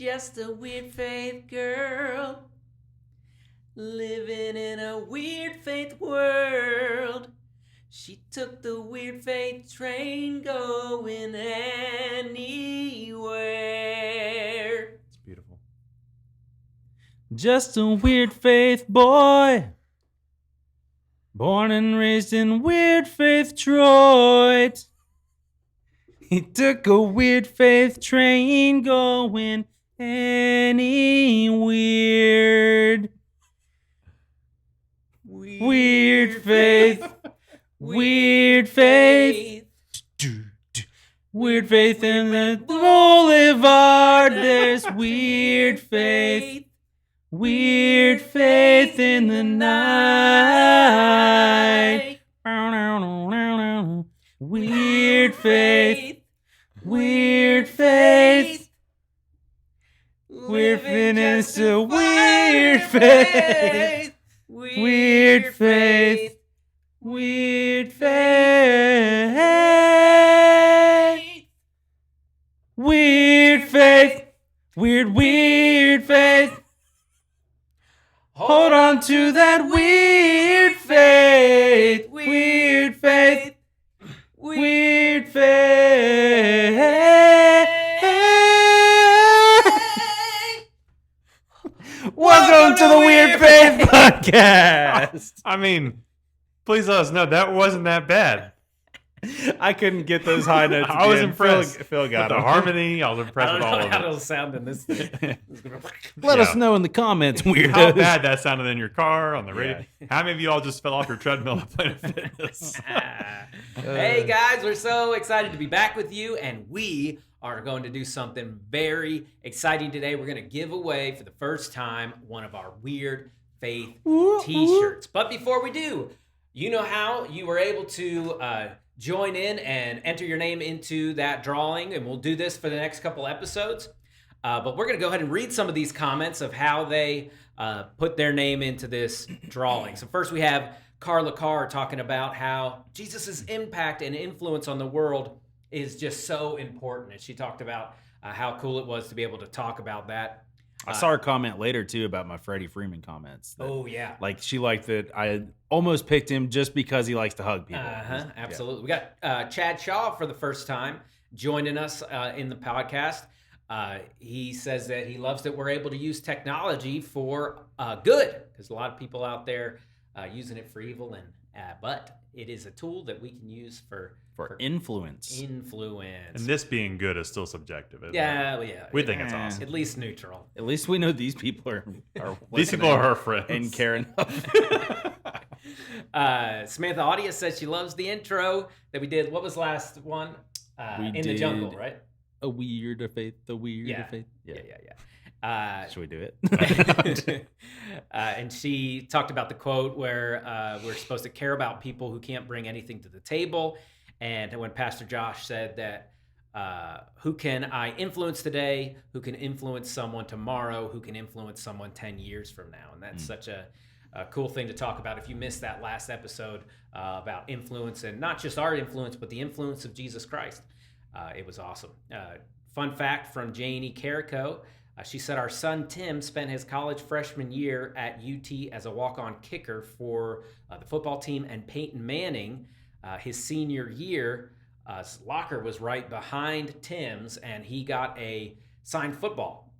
just a weird faith girl living in a weird faith world. She took the weird faith train going anywhere. It's beautiful. Just a weird faith boy. Born and raised in weird faith Detroit. He took a weird faith train going anywhere. Weird faith. Weird faith. Weird faith in the boulevard. There's weird faith. Weird faith in the night. Weird faith. Weird faith. We're finished a weird faith. Weird faith. Weird faith. Weird faith. Weird faith. Hold on to that weird faith. Weird faith. Weird faith. Welcome to the Weird Faith Podcast. I mean, please let us know that wasn't that bad. I couldn't get those high notes. I was again. impressed. Phil got With the them. harmony. I was impressed with all of how it. it'll sound in this thing. Let Yeah. us know in the comments, weirdos. How bad that sounded in your car, on the radio. Yeah. How many of you all just fell off your treadmill at Planet Fitness? Hey guys, we're so excited to be back with you, and we are going to do something very exciting today. We're going to give away for the first time one of our Weird Faith t-shirts. But before we do, you know how you were able to join in and enter your name into that drawing, and we'll do this for the next couple episodes. But we're going to go ahead and read some of these comments of how they put their name into this drawing. So first we have Carla Carr talking about how Jesus' impact and influence on the world is just so important. And she talked about how cool it was to be able to talk about that. I saw her comment later, too, about my Freddie Freeman comments. That, Oh, yeah. Like, she liked that I almost picked him just because he likes to hug people. Absolutely. We got Chad Shaw for the first time joining us in the podcast. He says that he loves that we're able to use technology for good, because a lot of people out there using it for evil, and but it is a tool that we can use for influence. And this being good is still subjective, isn't it? Yeah, well, yeah. We think it's awesome. At least neutral. At least we know these people are These people are her friends. and care enough. Samantha Audia says she loves the intro that we did. What was the last one? We in the did- jungle, right? A weird faith, the weird Yeah. faith. Yeah. Should we do it? And she talked about the quote where we're supposed to care about people who can't bring anything to the table. And when Pastor Josh said that, who can I influence today? Who can influence someone tomorrow? Who can influence someone 10 years from now? And that's such a cool thing to talk about. If you missed that last episode about influence, and not just our influence, but the influence of Jesus Christ, it was awesome. Fun fact from Janie Carrico. She said our son Tim spent his college freshman year at UT as a walk-on kicker for the football team, and Peyton Manning, his senior year, his locker was right behind Tim's, and he got a signed football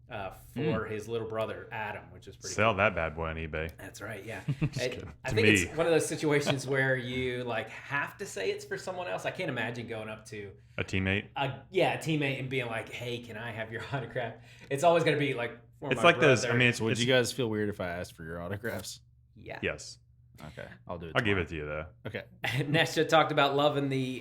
for his little brother Adam, which is pretty Sell cool. that bad boy on eBay. That's right, yeah. kidding. I To think me. it's one of those situations where you like have to say it's for someone else. I can't imagine going up to A teammate. a teammate and being like, "Hey, can I have your autograph?" It's always going to be like, for It's my like those. I brother. mean, it's, Would it's you guys feel weird if I asked for your autographs? yeah. yes. Okay, I'll do it. I'll give tomorrow. it to you though. Okay. Nesha talked about loving the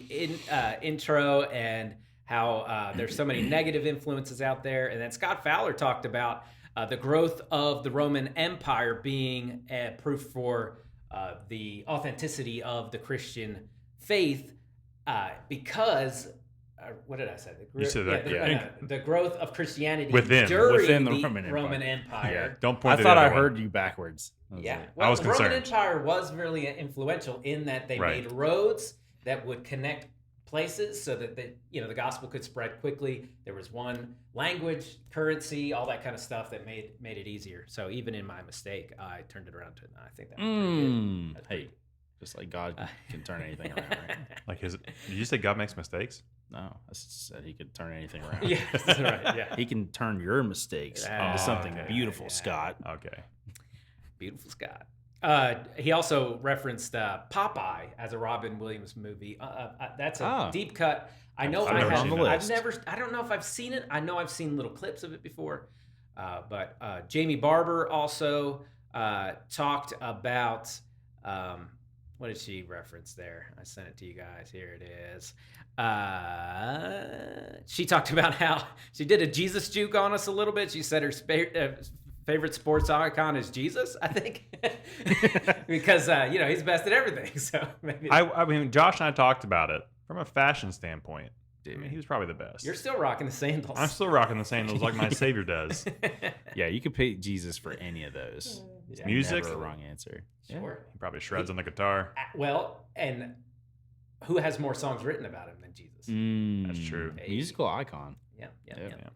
intro and how there's so many negative influences out there. And then Scott Fowler talked about the growth of the Roman Empire being proof for the authenticity of the Christian faith because... what did I say? You said that, the growth of Christianity Within during the the Roman Roman Empire. Empire. Yeah. Don't point. I to thought the I other one. heard you backwards. Yeah, like- well, I was the Roman concerned. Empire was really influential in that they Right. made roads that would connect places so that the gospel could spread quickly. There was one language, currency, all that kind of stuff that made it easier. So even in my mistake, I turned it around to I think that was pretty good. That's pretty Hey, just like God can turn anything around, right? Like did you say God makes mistakes? No, I said he could turn anything around. Yeah, that's right. Yeah, He can turn your mistakes into something okay. beautiful, Yeah. Scott. Okay. beautiful Scott. He also referenced Popeye as a Robin Williams movie. That's a deep cut. I know I've never seen it. I don't know if I've seen it. I know I've seen little clips of it before. But Jamie Barber also talked about what did she reference there? I sent it to you guys. Here it is. She talked about how she did a Jesus juke on us a little bit. She said her favorite sports icon is Jesus, I think, because he's best at everything. So maybe I mean, Josh and I talked about it from a fashion standpoint. I mean, he was probably the best. you're still rocking the sandals. I'm still rocking the sandals like my Savior does. Yeah, you could pick Jesus for any of those. Yeah. Music? Never a wrong answer. Sure. He probably shreds on the guitar. Well, and who has more songs written about him than Jesus? That's true. Hey. Musical icon. Yeah. Yep.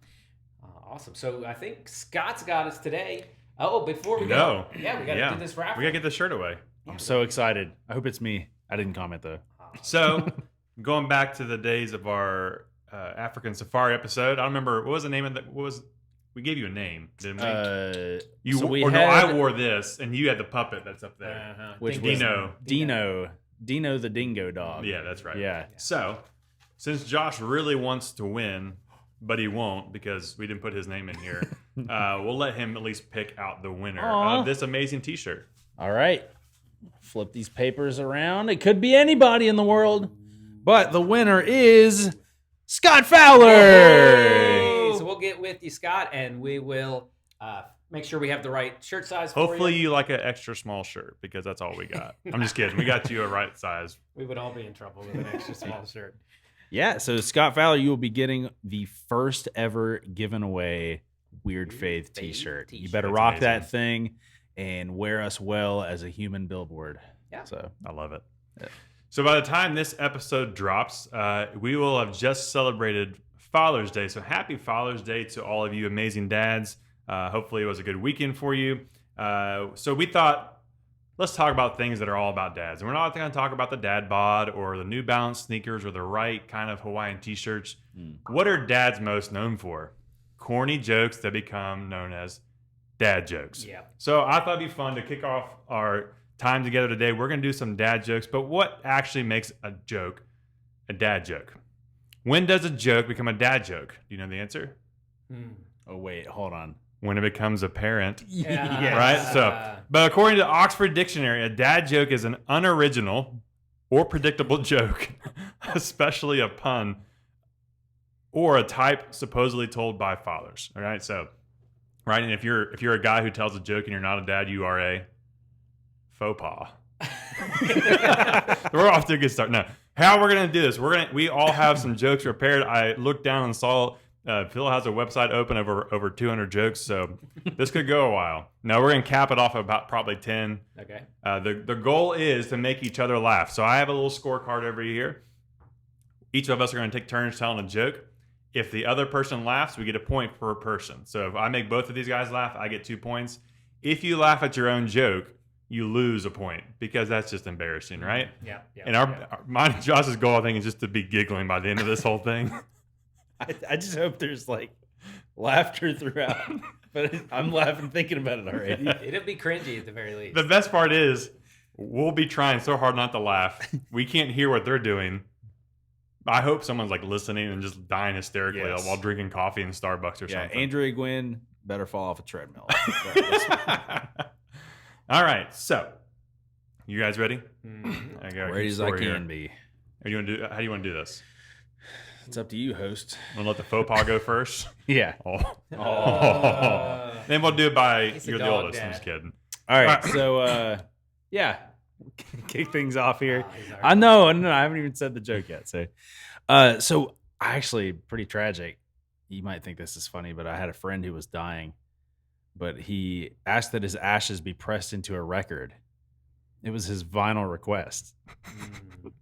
Awesome. So I think Scott's got us today. Oh, before we No. go, we got to do this raffle. We got to get this shirt away. I'm so excited. I hope it's me. I didn't comment though. So, going back to the days of our African Safari episode, I don't remember what was the name of that. What was we gave you a name? Didn't we? You so we or no? had- I wore this, and you had the puppet that's up there. Which Dingo. was Dino the dingo dog. Yeah, that's right. Yeah. So, since Josh really wants to win, but he won't because we didn't put his name in here, we'll let him at least pick out the winner Aw. of this amazing T-shirt. All right. Flip these papers around. It could be anybody in the world, but the winner is Scott Fowler. Hey, so we'll get with you, Scott, and we will make sure we have the right shirt size for Hopefully, you. you like an extra small shirt because that's all we got. I'm just kidding. We got you a right size. We would all be in trouble with an extra small shirt. Yeah, so Scott Fowler, you will be getting the first ever given away Weird Faith t-shirt. You better That's rock amazing. that thing and wear us well as a human billboard. Yeah. So I love it. Yeah. So by the time this episode drops, we will have just celebrated Father's Day. So happy Father's Day to all of you amazing dads. Hopefully it was a good weekend for you. So we thought, let's talk about things that are all about dads. And we're not going to talk about the dad bod or the New Balance sneakers or the right kind of Hawaiian t-shirts. What are dads most known for? Corny jokes that become known as dad jokes. Yeah. So I thought it'd be fun to kick off our time together today. We're going to do some dad jokes, but what actually makes a joke a dad joke? When does a joke become a dad joke? Do you know the answer? oh wait, hold on. When it becomes apparent. Yeah. Right? So, but according to Oxford Dictionary, a dad joke is an unoriginal or predictable joke, especially a pun or a type supposedly told by fathers. All right? So, right? And if you're a guy who tells a joke and you're not a dad, you are a faux pas. We're off to a good start. No. How we're going to do this? We all have some jokes prepared. I looked down and saw Phil has a website open over 200 jokes, so this could go a while. Now we're going to cap it off at about probably 10. Okay. The goal is to make each other laugh. So I have a little scorecard over here. Each of us are going to take turns telling a joke. If the other person laughs, we get a point per person. So if I make both of these guys laugh, I get 2 points. If you laugh at your own joke, you lose a point because that's just embarrassing, right? Yeah. Yeah. And mine and Josh's goal, I think, is just to be giggling by the end of this whole thing. I just hope there's like laughter throughout, but I'm laughing thinking about it already. It'll be cringy at the very least. The best part is we'll be trying so hard not to laugh. We can't hear what they're doing. I hope someone's like listening and just dying hysterically Yes. while drinking coffee in Starbucks or Yeah, something. Andrea Gwynn better fall off a treadmill. All right, so you guys ready? Mhm. I got a Ready as I score here. can be. How do you want to do this? It's up to you, host. Want to let the faux pas go first? Yeah. Oh. Then we'll do it by He's a you're the dog oldest. I'm dad. just kidding. All right. So, yeah, kick things off here. He's our- I know. I haven't even said the joke yet. So actually, pretty tragic. You might think this is funny, but I had a friend who was dying, but he asked that his ashes be pressed into a record. It was his vinyl request. Mm.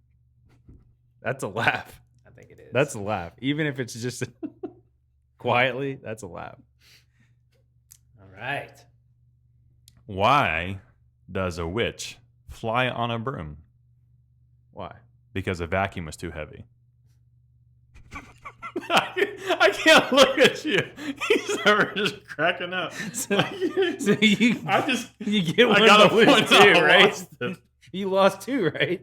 That's a laugh. think it is. That's a laugh. Even if it's just quietly, that's a laugh. all right. Why does a witch fly on a broom? Why? Because a vacuum was too heavy. I can't look at you. He's ever just cracking up. So you, I just you get one I got of a the point too, I right? lost it. You lost 2, right?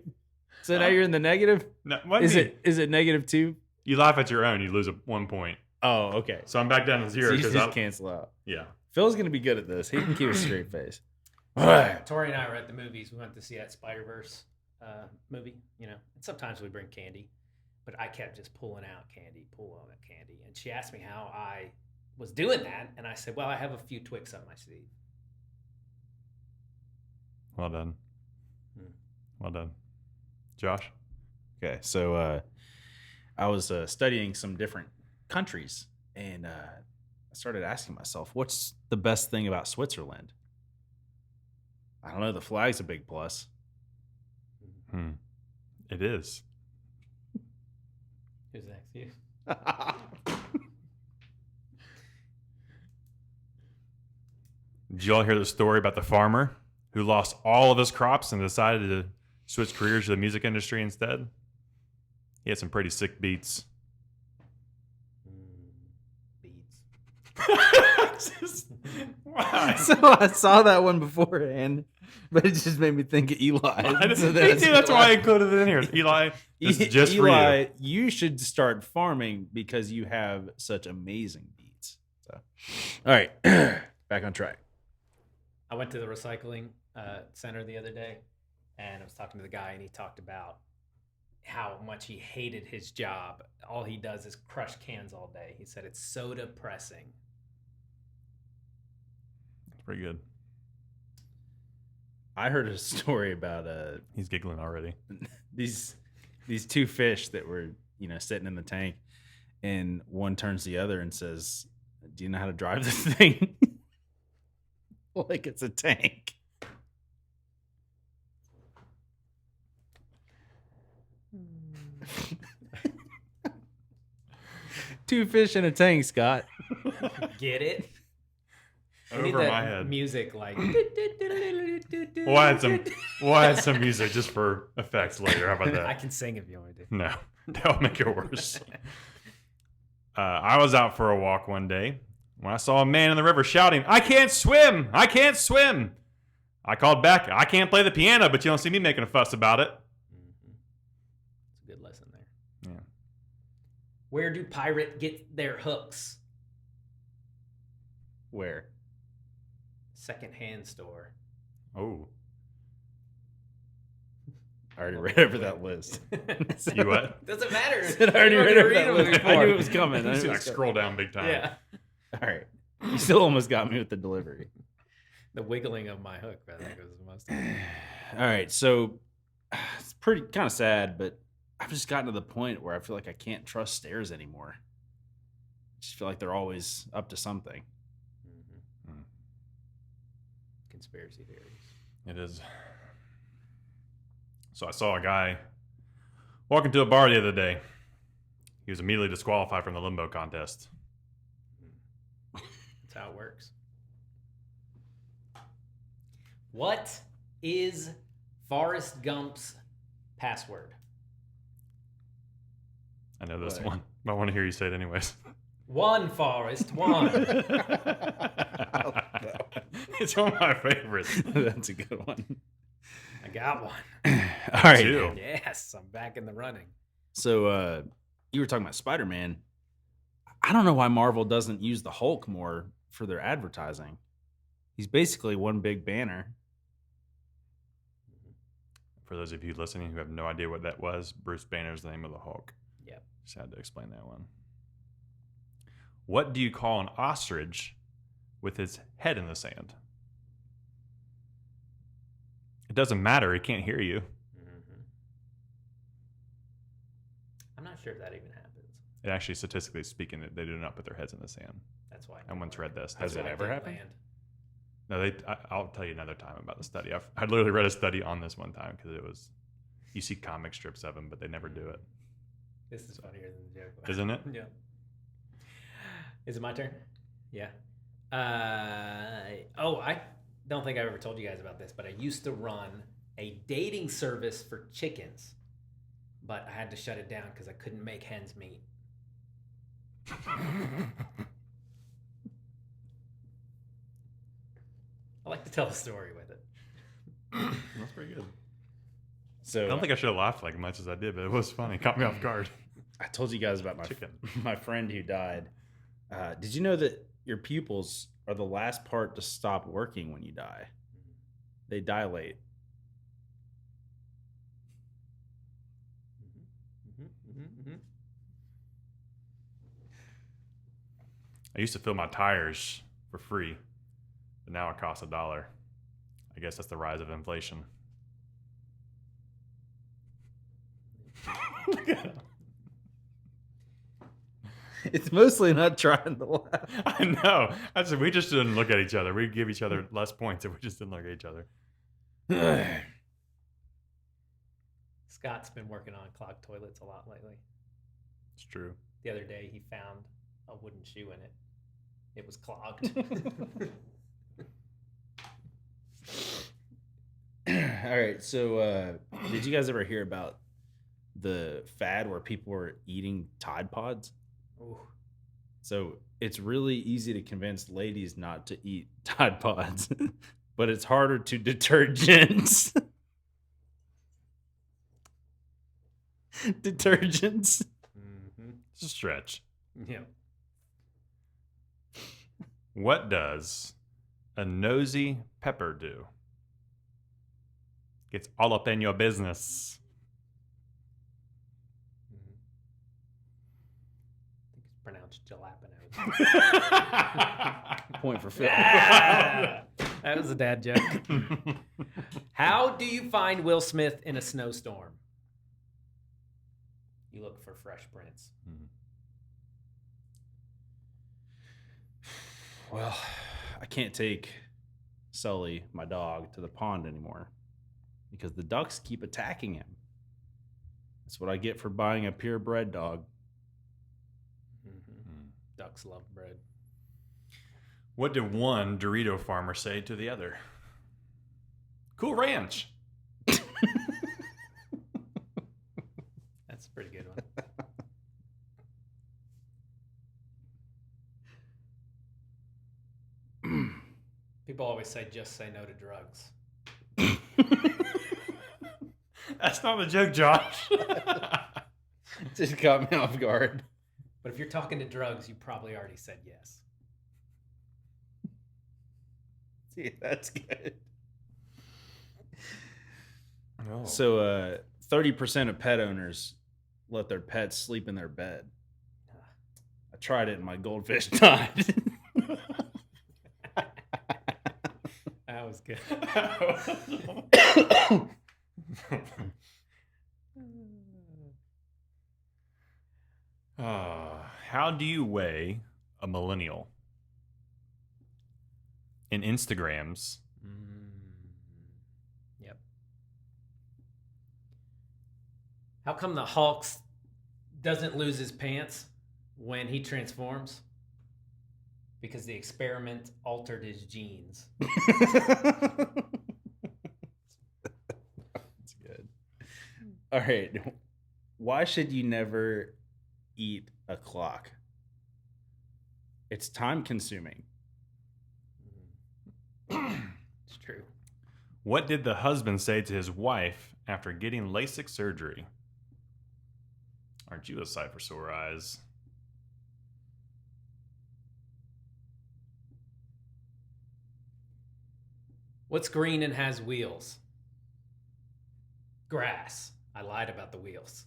So now you're in the negative. No, what Is do you mean? it -2? You laugh at your own, you lose 1 point. Oh, okay. So I'm back down to So 0 you because just cancel out. yeah. Phil's gonna be good at this. He can keep a straight face. All right. Tori and I were at the movies. We went to see that Spider-Verse movie, you know. And sometimes we bring candy, but I kept just pulling out candy. And she asked me how I was doing that, and I said, well, I have a few Twix up my sleeve. Well done. Hmm. Well done. Josh? Okay, so I was studying some different countries, and I started asking myself, what's the best thing about Switzerland? I don't know. The flag's a big plus. It is. Who's next? You? Did you all hear the story about the farmer who lost all of his crops and decided to switch careers to the music industry instead? He had some pretty sick beats. Beats. Why? So I saw that one beforehand, but it just made me think of Eli. So That's why I included it in here. Eli, this is just for you. Eli, you should start farming because you have such amazing beats. So, all right, back on track. I went to the recycling center the other day, and I was talking to the guy, and he talked about how much he hated his job. All he does is crush cans all day. He said it's so depressing. That's pretty good. I heard a story about He's giggling already. these 2 fish that were sitting in the tank, and one turns to the other and says, "Do you know how to drive this thing?" Like it's a tank. Two fish in a tank, Scott. Get it? We need Over that my head. music like. We'll add some music just for effects later. How about that? I can sing if you want me to. No, that'll make it worse. I was out for a walk one day when I saw a man in the river shouting, "I can't swim! I can't swim!" I called back, "I can't play the piano, but you don't see me making a fuss about it." Mm-hmm. It's a good lesson there. Yeah. Where do pirates get their hooks? Where? Secondhand store. Oh, I already read over that list. you what? Doesn't matter. I already You read don't over read that them list. I before. knew it was coming. You see, like, scroll down big time. Yeah. All right. You still almost got me with the delivery. The wiggling of my hook, I think, was the most. All right. So it's pretty kind of sad, but I've just gotten to the point where I feel like I can't trust stairs anymore. I just feel like they're always up to something. Mm-hmm. Conspiracy theories. It is. So I saw a guy walk into a bar the other day. He was immediately disqualified from the limbo contest. That's how it works. What is Forrest Gump's password? I know this What? one, but I want to hear you say it anyways. One, Forrest, one. It's one of my favorites. That's a good one. I got one. All right. Two. Yes, I'm back in the running. So you were talking about Spider-Man. I don't know why Marvel doesn't use the Hulk more for their advertising. He's basically one big banner. For those of you listening who have no idea what that was, Bruce Banner's the name of the Hulk. Yep. Just had to explain that one. What do you call an ostrich with his head in the sand? It doesn't matter. He can't hear you. Mm-hmm. I'm not sure if that even happens. It actually, statistically speaking, they do not put their heads in the sand. That's why. I once read this. Has it ever happened? No, I'll tell you another time about the study. I literally read a study on this one time because it was, you see comic strips of them, but they never do it. This is funnier than the joke. Isn't it? Yeah. Is it my turn? Yeah. I don't think I've ever told you guys about this, but I used to run a dating service for chickens, but I had to shut it down because I couldn't make hens meet. I like to tell a story with it. That's pretty good. So I don't think I should have laughed like much as I did, but it was funny. Caught me off guard. I told you guys about my friend who died. Did you know that your pupils are the last part to stop working when you die? They dilate. I used to fill my tires for free, but now it costs $1. I guess that's the rise of inflation. It's mostly not trying to laugh. I know. We just didn't look at each other. We give each other less points if we just didn't look at each other. Scott's been working on clogged toilets a lot lately. It's true. The other day, he found a wooden shoe in it. It was clogged. All right. So, did you guys ever hear about the fad where people were eating Tide Pods? Ooh. So it's really easy to convince ladies not to eat Tide Pods, but it's harder to detergents. Detergents. Mm-hmm. It's a stretch. Yeah. What does a nosy pepper do? Gets all up in your business. I think it's pronounced jalapeno. Point for Phil. That was a dad joke. How do you find Will Smith in a snowstorm? You look for fresh prints. Well, I can't take Sully, my dog, to the pond anymore because the ducks keep attacking him. That's what I get for buying a purebred dog. Mm-hmm. Ducks love bread. What did one Dorito farmer say to the other? Cool ranch. That's a pretty good one. People always say, just say no to drugs. That's not the joke, Josh. Just caught me off guard. But if you're talking to drugs, you probably already said yes. See, that's good. Oh. So, 30% of pet owners let their pets sleep in their bed. I tried it and my goldfish died. That was good. How do you weigh a millennial? In Instagrams. Yep. How come the Hulk doesn't lose his pants when he transforms? Because the experiment altered his genes. That's good. All right. Why should you never eat a clock? It's time consuming. It's true. What did the husband say to his wife after getting LASIK surgery? Aren't you a sight for sore eyes? What's green and has wheels? Grass. I lied about the wheels.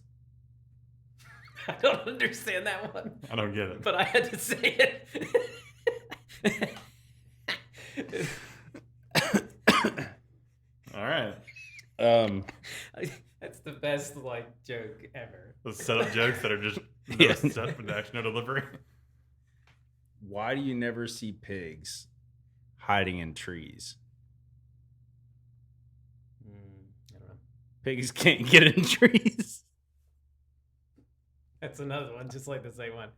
I don't understand that one. I don't get it. But I had to say it. All right. That's the best joke ever. Those setup jokes that are just Yeah. set with actual delivery. Why do you never see pigs hiding in trees? I don't know. Pigs can't get in trees. That's another one, just like the same one.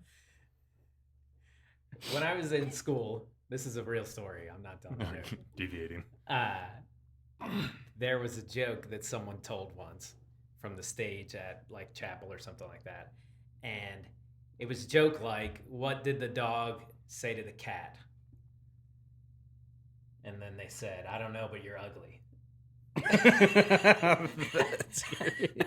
When I was in school, this is a real story. I'm not telling a joke. Deviating. There was a joke that someone told once from the stage at like chapel or something like that. And it was a joke like, what did the dog say to the cat? And then they said, I don't know, but you're ugly. That's great.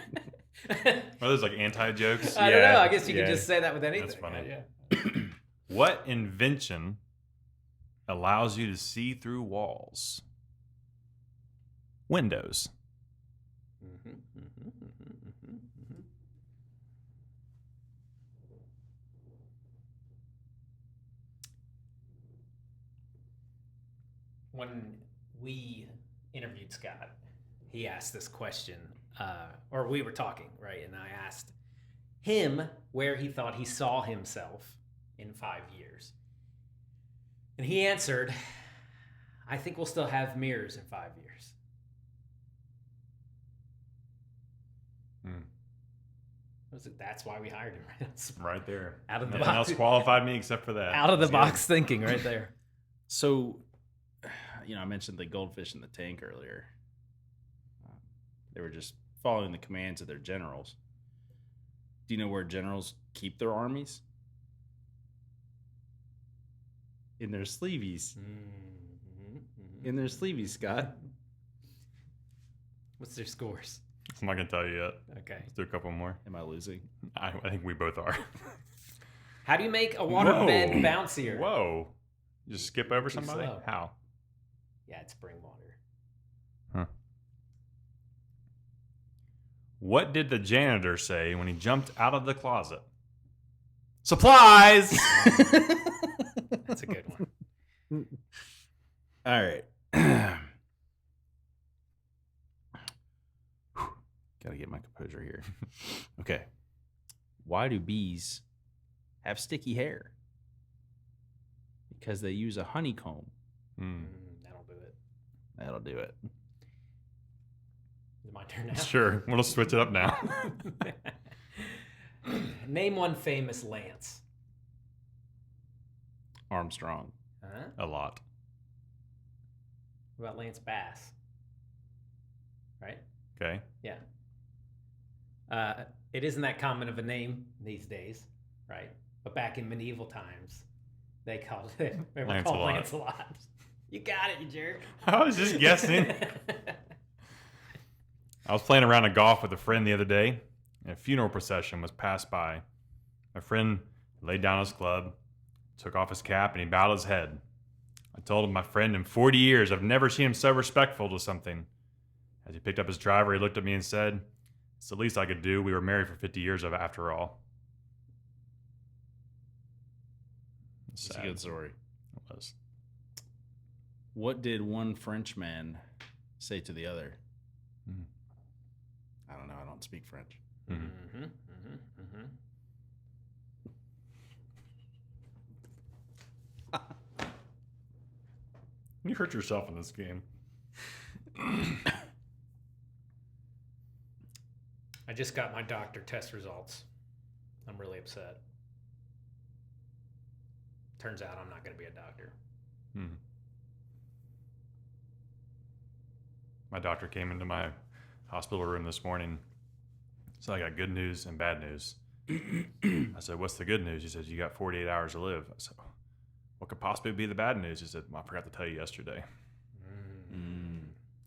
Are those like anti-jokes? I don't know. I guess you yeah. could just say that with anything. That's funny. Yeah. What invention allows you to see through walls? Windows. When we interviewed Scott, he asked this question, or we were talking, right? And I asked him where he thought he saw himself in 5 years. And he answered, I think we'll still have mirrors in 5 years. That's why we hired him, right? Right there. Out of the Nothing box. else qualified me except for that. Out of the That's box thinking right there. So, I mentioned the goldfish in the tank earlier. They were just following the commands of their generals. Do you know where generals keep their armies? In their sleeveys. In their sleeveys, Scott. What's their scores? good. I'm not gonna tell you yet. Okay. Let's do a couple more. Am I losing? I think we both are. How do you make a waterbed bouncier? Whoa! Just skip over Too somebody? slow. How? Yeah, it's spring water. What did the janitor say when he jumped out of the closet? Supplies! That's a good one. All right. Gotta get my composure here. Okay. Why do bees have sticky hair? Because they use a honeycomb. That'll do it. That'll do it. Is it my turn now? Sure. We'll just switch it up now. Name one famous Lance. Armstrong. Huh? A lot. What about Lance Bass? Right? Okay. Yeah. It isn't that common of a name these days, right? But back in medieval times, they called it Lancelot. Lancelot. You got it, you jerk. I was just guessing. I was playing around a golf with a friend the other day, and a funeral procession was passed by. My friend laid down his club, took off his cap, and he bowed his head. I told him, my friend, in 40 years, I've never seen him so respectful to something. As he picked up his driver, he looked at me and said, it's the least I could do. We were married for 50 years after all. It's a good story. It was. What did one Frenchman say to the other? I don't know. I don't speak French. You hurt yourself in this game. I just got my doctor test results. I'm really upset. Turns out I'm not going to be a doctor. My doctor came into my hospital room this morning. So I got good news and bad news. I said, what's the good news? He said, you got 48 hours to live. I said, what could possibly be the bad news? He said, well, I forgot to tell you yesterday.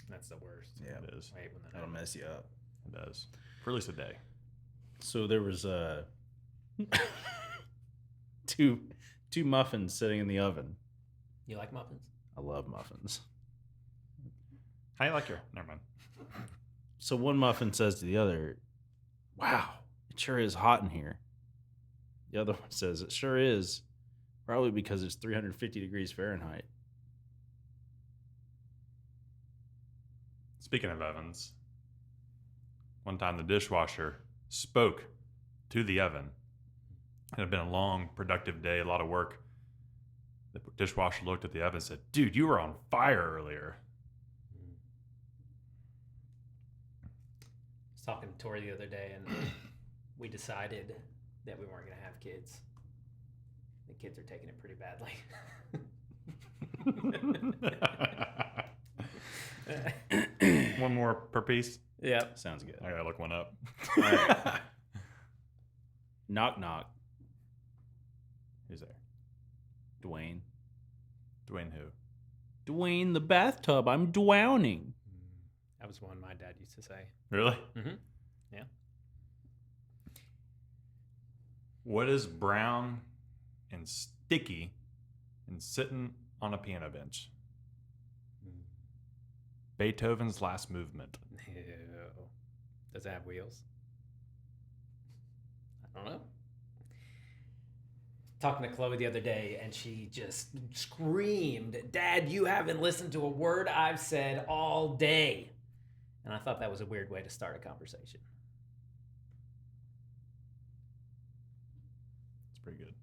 That's the worst. Yeah, It is. I hate when that that'll happens. mess you up. It does. For at least a day. So there was two muffins sitting in the oven. You like muffins? I love muffins. How you like your... Never mind. So one muffin says to the other, wow, it sure is hot in here. The other one says, it sure is. Probably because it's 350 degrees Fahrenheit. Speaking of ovens, one time the dishwasher spoke to the oven. It had been a long, productive day, a lot of work. The dishwasher looked at the oven and said, dude, you were on fire earlier. I was talking to Tori the other day, and we decided that we weren't going to have kids. The kids are taking it pretty badly. One more per piece. Yep. Sounds good. I gotta look one up. All right. Knock, knock. Who's there? Dwayne. Dwayne who? Dwayne the bathtub. I'm drowning. That was one my dad used to say. Really? Mm-hmm. Yeah. What is brown and sticky and sitting on a piano bench? Beethoven's Last Movement. Ew. Does it have wheels? I don't know. Talking to Chloe the other day, and she just screamed, "Dad, you haven't listened to a word I've said all day." And I thought that was a weird way to start a conversation. It's pretty good.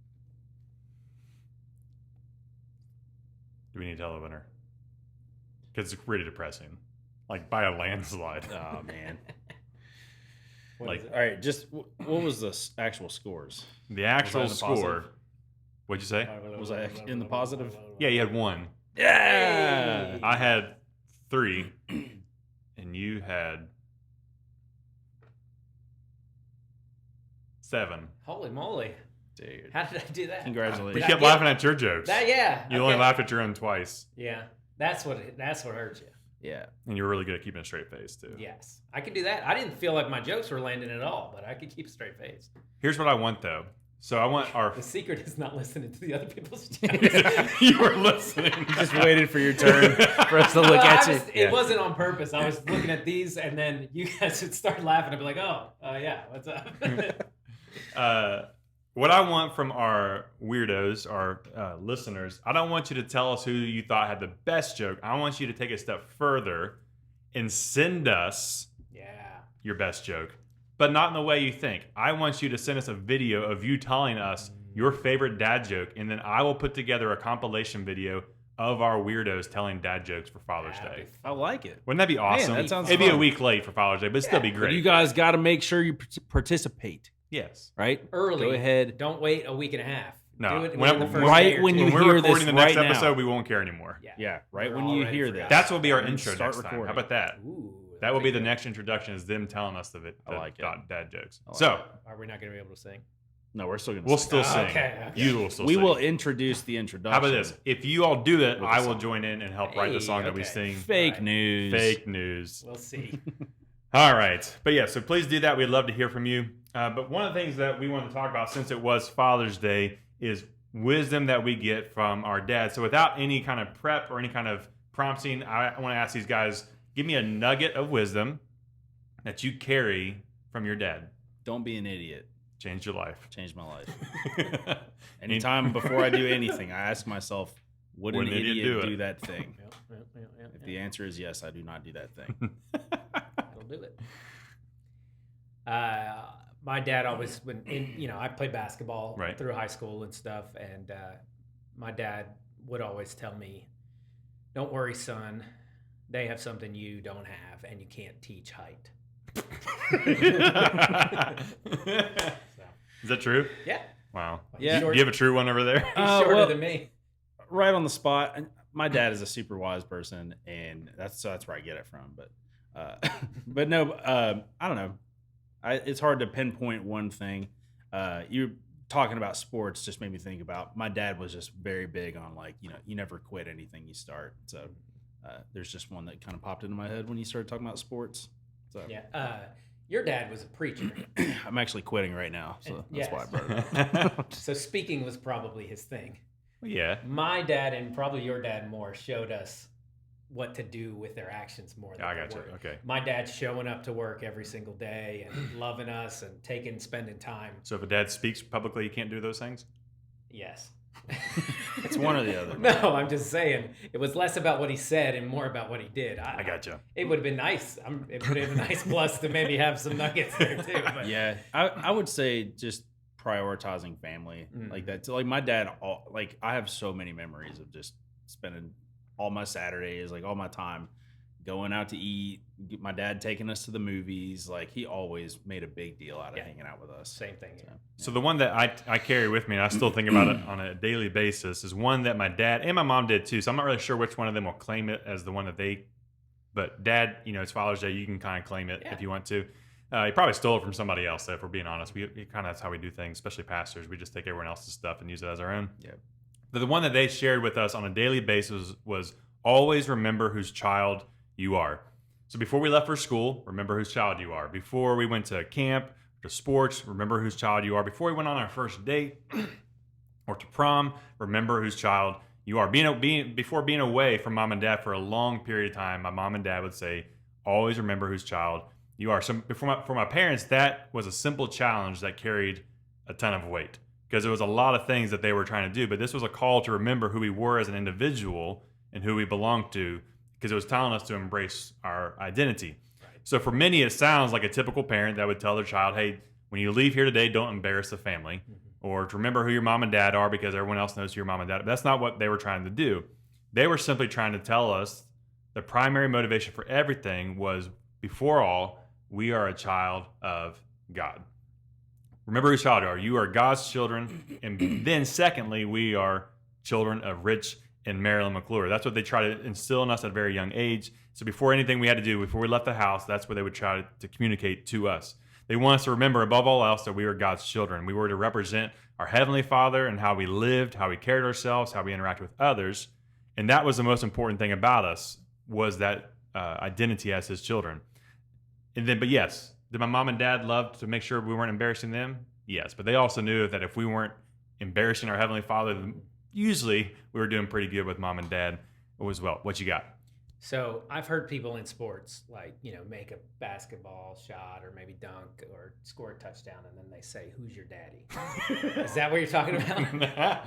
Do we need to tell the winner? Because it's really depressing. Like by a landslide. Oh, man. What Like- is it? All right, just what was the actual scores? The actual in the score. positive? What'd you say? Was I in the positive? Yeah, you had 1. Yeah. I had 3. And you had 7. Holy moly. Dude. How did I do that? We Congratulations. kept get- laughing at your jokes. Yeah. You only okay. laughed at your own twice. Yeah. That's what hurt you. Yeah. And you were really good at keeping a straight face, too. Yes. I could do that. I didn't feel like my jokes were landing at all, but I could keep a straight face. Here's what I want, though. So I want our... The secret is not listening to the other people's jokes. You were listening. Just waited for your turn for us to look Well, at I you. was- It wasn't on purpose. I was looking at these, and then you guys would start laughing. I'd be like, "Oh, yeah, what's up?" What I want from our weirdos, our listeners, I don't want you to tell us who you thought had the best joke. I want you to take a step further and send us Yeah. your best joke, but not in the way you think. I want you to send us a video of you telling us your favorite dad joke, and then I will put together a compilation video of our weirdos telling dad jokes for Father's That'd Day. be I like it. Wouldn't that be awesome? that sounds It'd be a fun. week late for Father's Day, but it'd still be But great. you guys got to make sure you participate, Yes. right? Early. Go ahead. Don't wait a week and a half. No. Do it When- within the first right day or when two. you When we're hear recording this the next right now. episode, we won't care anymore. Yeah. Yeah, right We're when all you ready hear for this. that. That's what will be our And intro start next time. recording. How about that? Ooh, That will be the that'd next introduction, is them telling us the I like it. dad jokes. I like So it. Are we not going to be able to sing? No, we're still gonna. we'll sing. still Oh, sing. okay. You will still We sing. will introduce the introduction. How about this? If you all do it, With I the will song. join in and help write the Hey, song that we okay. sing. Fake Right. news. Fake news. We'll see. All right. But yeah, so please do that. We'd love to hear from you. But one of the things that we want to talk about, since it was Father's Day, is wisdom that we get from our dad. So without any kind of prep or any kind of prompting, I want to ask these guys, give me a nugget of wisdom that you carry from your dad. Don't be an idiot. Change your life. Changed my life. Anytime before I do anything, I ask myself, would an idiot do that thing? Yep, If the answer is yes, I do not do that thing. It'll do it. My dad always, I played basketball Right. through high school and stuff, and my dad would always tell me, "Don't worry, son. They have something you don't have, and you can't teach height." So, Is that true? yeah. Wow. Yeah. Do you have a true one over there? He's shorter well- than me. Right on the spot. And my dad is a super wise person, and that's where I get it from. But no, I don't know. It's hard to pinpoint one thing. You talking about sports just made me think about my dad was just very big on, like, you never quit anything you start. So there's just one that kind of popped into my head when you started talking about sports. So Yeah. Your dad was a preacher, I'm actually quitting right now, so that's Yes. why I brought it up. so speaking was probably his thing. Yeah. My dad, and probably your dad more, showed us what to do with their actions more than I their got you. word. Okay. My dad's showing up to work every single day and loving us and spending time. So if a dad speaks publicly, you can't do those things? Yes. It's one or the other. No, I'm just saying it was less about what he said and more about what he did. I got you. It would have been nice. It would have been a nice plus to maybe have some nuggets there too. But Yeah, I would say just prioritizing family like that. So, like, my dad, I have so many memories of just spending all my Saturdays, like all my time, going out to eat, my dad taking us to the movies. Like, he always made a big deal out of hanging out with us. Same thing. So the one that I carry with me, and I still think about it on a daily basis, is one that my dad and my mom did too. So I'm not really sure which one of them will claim it as the one that they. But Dad, it's Father's Day. You can kind of claim it if you want to. He probably stole it from somebody else. If we're being honest, we kind of that's how we do things, especially pastors. We just take everyone else's stuff and use it as our own. Yeah. But the one that they shared with us on a daily basis was always remember whose child you are. So before we left for school, remember whose child you are. Before we went to camp, to sports, remember whose child you are. Before we went on our first date or to prom, remember whose child you are. Before being away from mom and dad for a long period of time, my mom and dad would say, always remember whose child you are. So for my parents, that was a simple challenge that carried a ton of weight because there was a lot of things that they were trying to do. But this was a call to remember who we were as an individual and who we belonged to, because it was telling us to embrace our identity. Right. So for many, it sounds like a typical parent that would tell their child, hey, when you leave here today, don't embarrass the family, or to remember who your mom and dad are because everyone else knows who your mom and dad are. But that's not what they were trying to do. They were simply trying to tell us the primary motivation for everything was, before all, we are a child of God. Remember whose child you are. You are God's children. And then secondly, we are children of Rich and Marilyn McClure. That's what they try to instill in us at a very young age. So before anything we had to do, before we left the house, that's what they would try to communicate to us. They want us to remember above all else that we were God's children. We were to represent our Heavenly Father and how we lived, how we carried ourselves, how we interacted with others. And that was the most important thing about us, was that identity as His children. But yes, did my mom and dad love to make sure we weren't embarrassing them? Yes, but they also knew that if we weren't embarrassing our Heavenly Father, usually we were doing pretty good with mom and dad as well. What you got? So I've heard people in sports, like, make a basketball shot or maybe dunk or score a touchdown, and then they say, "Who's your daddy?" Is that what you're talking about?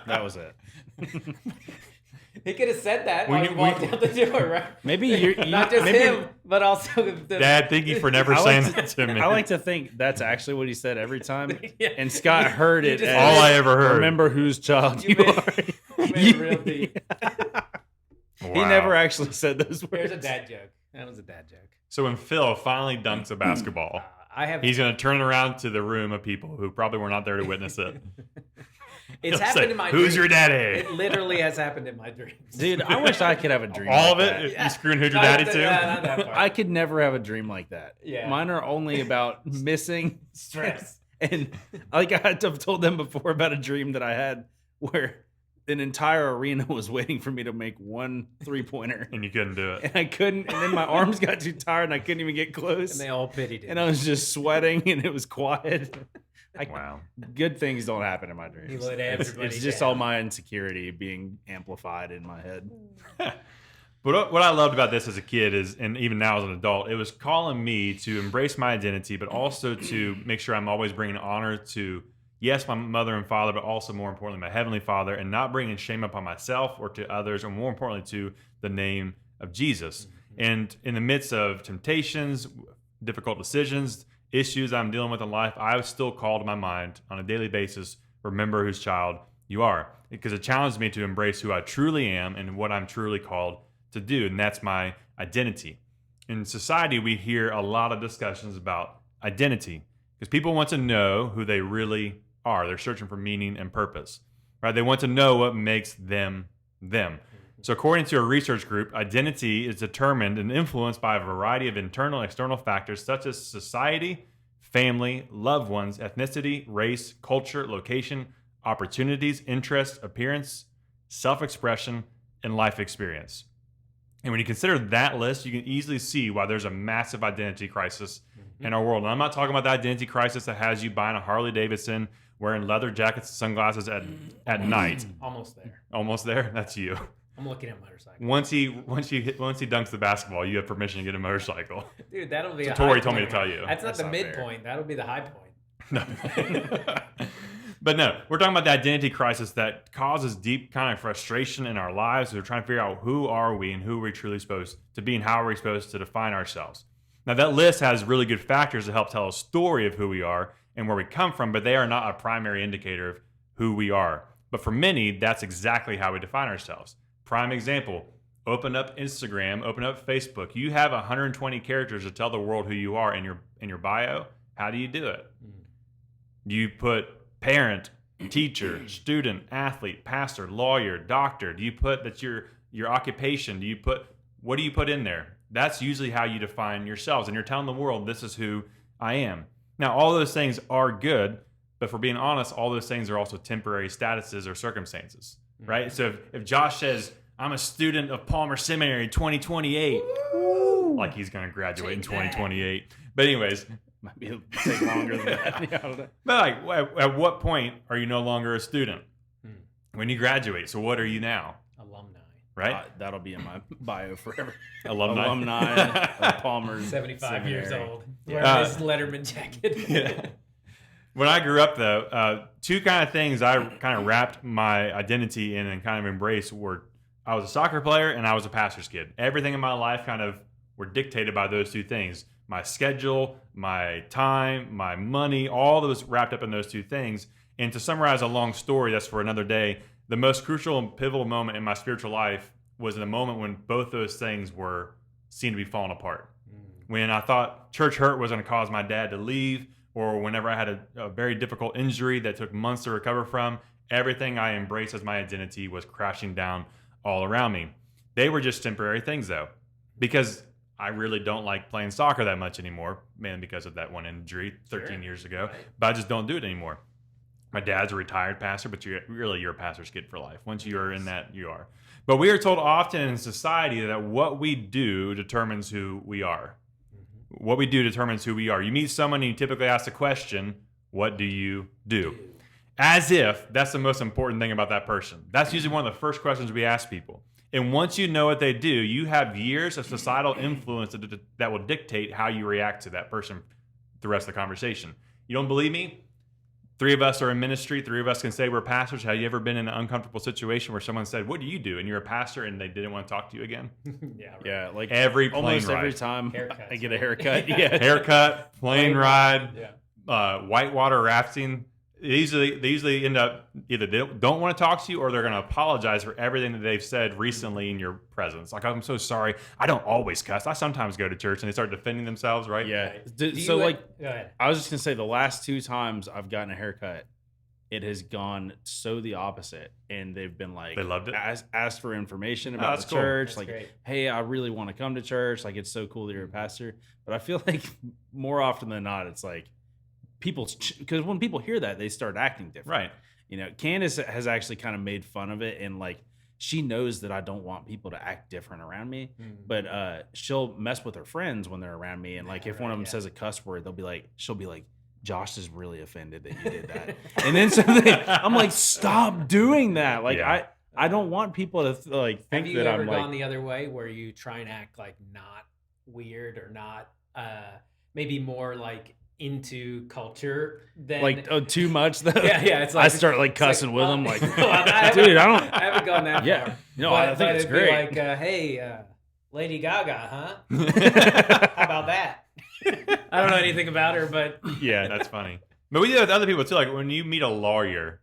That was it. He could have said that when you walked out the door, right? Maybe you're not just him, but also Dad, thank you for never saying that to me. I like to think that's actually what he said every time. Yeah. And Scott heard it as, all I ever heard. Remember whose child you are. You made it real deep. Wow. He never actually said those words. Here's a dad joke. That was a dad joke. So when Phil finally dunks a basketball, he's going to turn around to the room of people who probably were not there to witness it. It's happened in my dreams. Who's your daddy? It literally has happened in my dreams. Dude, I wish I could have a dream all like of it? that. You screwing Who's Your Daddy too? Not that part. I could never have a dream like that. Yeah. Mine are only about missing stress. And like I've told them before about a dream that I had where an entire arena was waiting for me to make one 3-pointer. And you couldn't do it. And I couldn't. And then my arms got too tired and I couldn't even get close. And they all pitied it. And I was just sweating and it was quiet. Wow. Good things don't happen in my dreams. You let everybody It's just down. all my insecurity being amplified in my head. But what I loved about this as a kid is, and even now as an adult, it was calling me to embrace my identity, but also to make sure I'm always bringing honor to, yes, my mother and father, but also more importantly, my Heavenly Father, and not bringing shame upon myself or to others, or more importantly, to the name of Jesus. Mm-hmm. And in the midst of temptations, difficult decisions, issues I'm dealing with in life, I was still called to my mind on a daily basis, remember whose child you are. Because it challenged me to embrace who I truly am and what I'm truly called to do, and that's my identity. In society, we hear a lot of discussions about identity because people want to know who they really are. They're searching for meaning and purpose, right? They want to know what makes them them. So according to a research group, identity is determined and influenced by a variety of internal and external factors such as society, family, loved ones, ethnicity, race, culture, location, opportunities, interests, appearance, self-expression, and life experience. And when you consider that list, you can easily see why there's a massive identity crisis in our world. And I'm not talking about the identity crisis that has you buying a Harley Davidson, wearing leather jackets and sunglasses at night. Almost there. Almost there? That's you. I'm looking at motorcycles. Once he dunks the basketball, you have permission to get a motorcycle. Dude, that'll be so a Tori high told me point. to tell you. That's not the not midpoint. That'll be the high point. No. But no, we're talking about the identity crisis that causes deep kind of frustration in our lives. We're trying to figure out who are we and who are we truly supposed to be and how are we supposed to define ourselves. Now, that list has really good factors to help tell a story of who we are and where we come from, but they are not a primary indicator of who we are. But for many, that's exactly how we define ourselves. Prime example, Open up Instagram, open up Facebook. You have 120 characters to tell the world who you are in your bio. How do you do it? Do you put parent, teacher, student, athlete, pastor, lawyer, doctor? Do you put that's your occupation? What do you put in there? That's usually how you define yourselves, and you're telling the world, this is who I am. Now, all those things are good, but for being honest, all those things are also temporary statuses or circumstances, right? So if Josh says, I'm a student of Palmer Seminary 2028, like he's going to graduate in 2028. But anyways, Might be take longer than that. Yeah, I don't know. but like, at what point are you no longer a student? When you graduate. So what are you now? Alumni. Right? That'll be in my bio forever. Alumni of Palmer's 75 years Seminary. old. Yeah. Wearing his Letterman jacket. Yeah. When I grew up, though, two kind of things I kind of wrapped my identity in and kind of embraced were I was a soccer player and I was a pastor's kid. Everything in my life kind of were dictated by those two things. My schedule, my time, my money, all those wrapped up in those two things. And to summarize a long story, that's for another day, the most crucial and pivotal moment in my spiritual life was the moment when both those things were seen to be falling apart. When I thought church hurt was going to cause my dad to leave, or whenever I had a very difficult injury that took months to recover from, everything I embraced as my identity was crashing down all around me. They were just temporary things, though, because I really don't like playing soccer that much anymore, mainly because of that one injury 13 years ago, but I just don't do it anymore. My dad's a retired pastor, but you're a pastor's kid for life. Once you're in that, you are. But we are told often in society that what we do determines who we are. What we do determines who we are. You meet someone and you typically ask the question, what do you do? As if that's the most important thing about that person. That's usually one of the first questions we ask people. And once you know what they do, you have years of societal influence that will dictate how you react to that person the rest of the conversation. You don't believe me? 3 of us are in ministry. 3 of us can say we're pastors. Have you ever been in an uncomfortable situation where someone said, what do you do? And you're a pastor and they didn't want to talk to you again? Yeah, right. Yeah, like Every plane almost ride. every time Haircuts, I get a right? haircut. Yeah. Haircut, plane ride, Yeah. whitewater rafting. They usually end up either they don't want to talk to you or they're going to apologize for everything that they've said recently in your presence. Like, I'm so sorry. I don't always cuss. I sometimes go to church, and they start defending themselves, right? Yeah. Right. D- Do So you- like go ahead. I was just gonna say the last 2 times I've gotten a haircut, it has gone so the opposite, and they've been like They loved it? asked for information about that's the cool. church, That's like, great. hey, I really want to come to church. Like, it's so cool that you're a pastor. But I feel like more often than not, it's like people, because when people hear that, they start acting different. Right. You know, Candace has actually kind of made fun of it, and like she knows that I don't want people to act different around me, but she'll mess with her friends when they're around me, and like if one of them says a cuss word, she'll be like, Josh is really offended that you did that, and then I'm like, stop doing that. Like Yeah. I don't want people to like think Have you that ever I'm gone like the other way where you try and act like not weird or not maybe more like into culture than too much though. yeah it's like I start like it's cussing with them, like, no, dude, I don't. I haven't gone that Yeah. far. No, I think it's it'd be great. like hey Lady Gaga, huh? How about that? I don't know anything about her, but Yeah, that's funny. But we do that with other people, too. Like, when you meet a lawyer,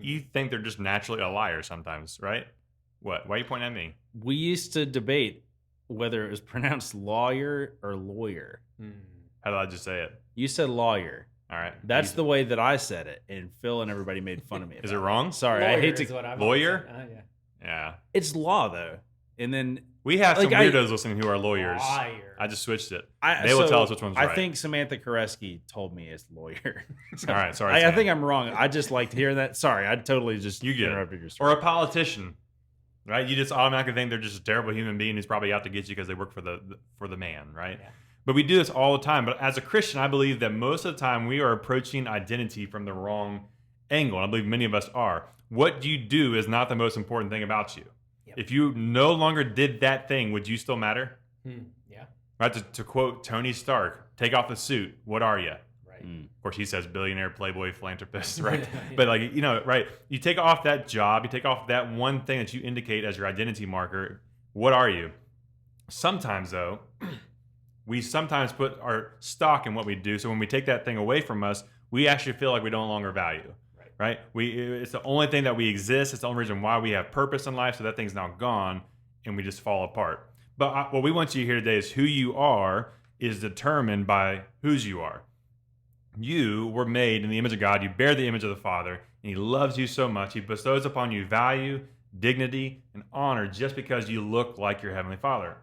you think they're just naturally a liar sometimes, right? What? Why are you pointing at me? We used to debate whether it was pronounced lawyer or lawyer. How did I just say it? You said lawyer. All right. That's the way that I said it, and Phil and everybody made fun of me. Is about it wrong? Sorry, lawyer I hate is to. what I've Lawyer? always said. Yeah. Yeah. It's law though, and then We have some Like, weirdos listening who are lawyers. Liar. I just switched it. I, They will so tell us which one's right. I think Samantha Koreski told me it's lawyer. So All right, sorry, I Sam. think I'm wrong. I just liked hearing that. Sorry, I totally just You get it. interrupted your Or story. a politician, right? You just automatically think they're just a terrible human being who's probably out to get you because they work for the man, right? Yeah. But we do this all the time. But as a Christian, I believe that most of the time we are approaching identity from the wrong angle. And I believe many of us are. What you do is not the most important thing about you. Yep. If you no longer did that thing, would you still matter? Yeah. Right? To quote Tony Stark, take off the suit. What are you? Right. Of course, he says billionaire, playboy, philanthropist, right? But like, you know, right? You take off that job, you take off that one thing that you indicate as your identity marker. What are you? Sometimes, though, we sometimes put our stock in what we do. So when we take that thing away from us, we actually feel like we no longer value. Right? It's the only thing that we exist. It's the only reason why we have purpose in life. So that thing's now gone, and we just fall apart. But what we want you to hear today is who you are is determined by whose you are. You were made in the image of God. You bear the image of the Father, and He loves you so much. He bestows upon you value, dignity, and honor just because you look like your Heavenly Father.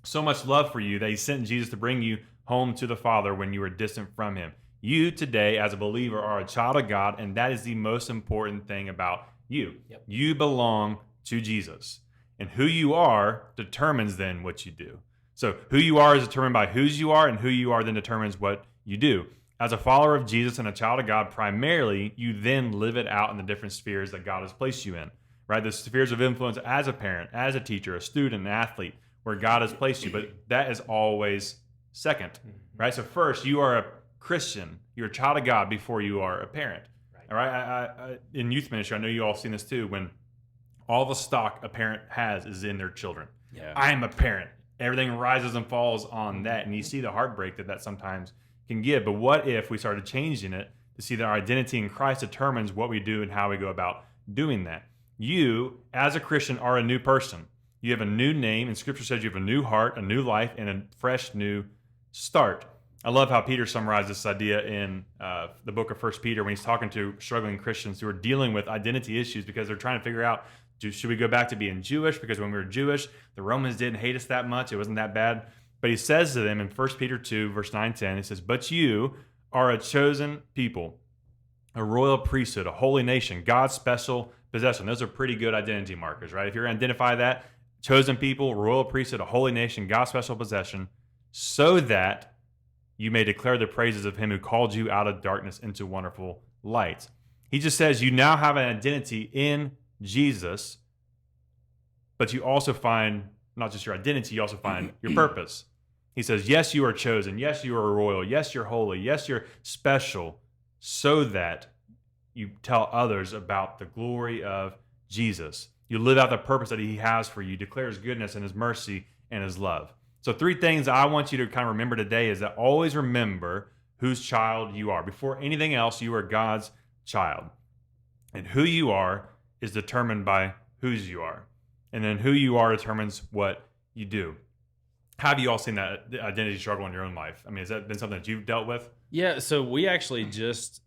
So much love for you that He sent Jesus to bring you home to the Father when you were distant from Him. You today, as a believer, are a child of God, and that is the most important thing about you. Yep. You belong to Jesus. And who you are determines then what you do. So who you are is determined by whose you are, and who you are then determines what you do. As a follower of Jesus and a child of God, primarily, you then live it out in the different spheres that God has placed you in, right? The spheres of influence as a parent, as a teacher, a student, an athlete, where God has placed you. But that is always second, right? So first, you are a Christian. You're a child of God before you are a parent. Right. All right. I in youth ministry, I know you all seen this too. When all the stock a parent has is in their children. Yeah. I am a parent. Everything rises and falls on that, and you see the heartbreak that sometimes can give. But what if we started changing it to see that our identity in Christ determines what we do and how we go about doing that? You, as a Christian, are a new person. You have a new name, and Scripture says you have a new heart, a new life, and a fresh new start. I love how Peter summarized this idea in the book of 1 Peter when he's talking to struggling Christians who are dealing with identity issues because they're trying to figure out, should we go back to being Jewish? Because when we were Jewish, the Romans didn't hate us that much. It wasn't that bad. But he says to them in 1 Peter 2, verse 9, 10, he says, but you are a chosen people, a royal priesthood, a holy nation, God's special possession. Those are pretty good identity markers, right? If you're going to identify that, chosen people, royal priesthood, a holy nation, God's special possession, so that you may declare the praises of Him who called you out of darkness into wonderful light. He just says you now have an identity in Jesus, but you also find not just your identity, you also find your purpose. He says, yes, you are chosen. Yes, you are royal. Yes, you're holy. Yes, you're special, so that you tell others about the glory of Jesus. You live out the purpose that He has for you, declare His goodness and His mercy and His love. So 3 things I want you to kind of remember today is that always remember whose child you are. Before anything else, you are God's child. And who you are is determined by whose you are. And then who you are determines what you do. How have you all seen that identity struggle in your own life? I mean, has that been something that you've dealt with? Yeah, so we actually just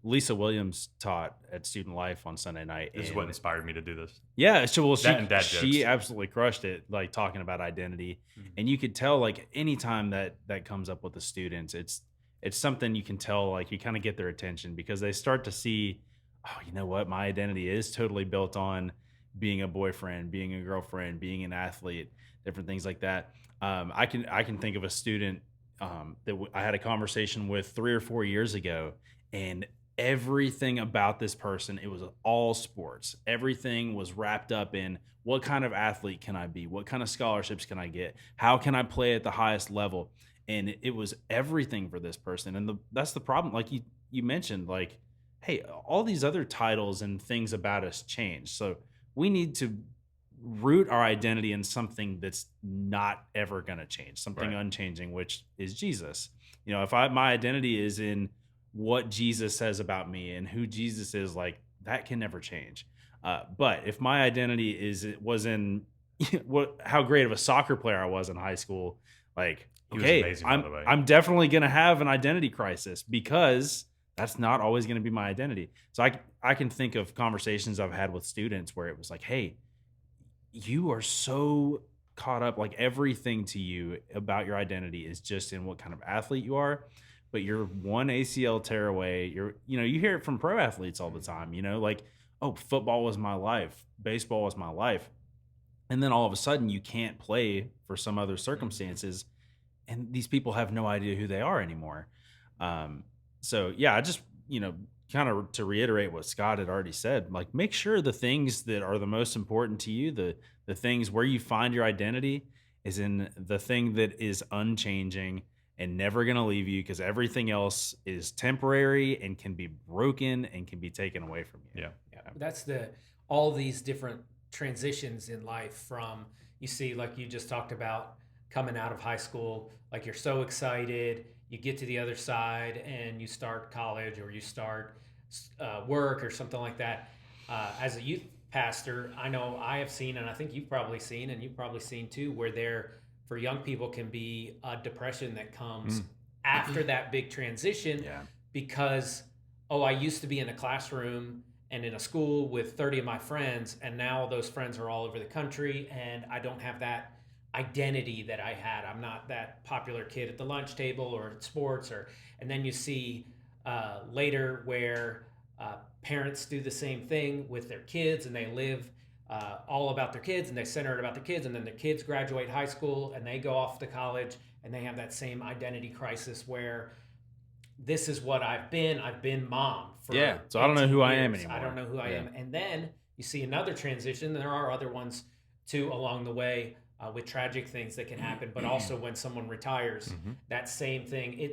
Lisa Williams taught at Student Life on Sunday night. This is what inspired me to do this. Yeah, so That and dad she jokes. absolutely crushed it, like talking about identity, and you could tell like anytime that comes up with the students, it's something you can tell, like you kind of get their attention because they start to see, oh, you know what, my identity is totally built on being a boyfriend, being a girlfriend, being an athlete, different things like that. I can think of a student that I had a conversation with 3 or 4 years ago, and everything about this person, it was all sports. Everything was wrapped up in what kind of athlete can I be? What kind of scholarships can I get? How can I play at the highest level? And it was everything for this person. And that's the problem. Like you mentioned, like, hey, all these other titles and things about us change. So we need to root our identity in something that's not ever going to change, something Right. unchanging, which is Jesus. You know, if my identity is in what Jesus says about me and who Jesus is, like, that can never change. But if my identity was in how great of a soccer player I was in high school, like, He was okay, amazing, by the way. I'm definitely going to have an identity crisis because that's not always going to be my identity. So I can think of conversations I've had with students where it was like, hey, you are so caught up, like everything to you about your identity is just in what kind of athlete you are. But you're one ACL tear away. You hear it from pro athletes all the time, like, oh, football was my life. Baseball was my life. And then all of a sudden you can't play for some other circumstances. And these people have no idea who they are anymore. So yeah, I just, kind of to reiterate what Scott had already said, like make sure the things that are the most important to you, the things where you find your identity is in the thing that is unchanging and never going to leave you, because everything else is temporary and can be broken and can be taken away from you. Yeah. That's all these different transitions in life from, you see, like you just talked about coming out of high school, like you're so excited, you get to the other side and you start college or you start work or something like that. As a youth pastor, I know I have seen, and I think you've probably seen, and you've probably seen too, where there for young people can be a depression that comes after that big transition because, oh, I used to be in a classroom and in a school with 30 of my friends, and now those friends are all over the country, and I don't have that identity that I had. I'm not that popular kid at the lunch table or at sports, and then you see later where parents do the same thing with their kids, and they live all about their kids, and they center it about their kids, and then their kids graduate high school and they go off to college, and they have that same identity crisis where this is what I've been mom for so I don't know who I am years. anymore. I don't know who I am. And then you see another transition. There are other ones too along the way with tragic things that can happen, but also when someone retires, that same thing.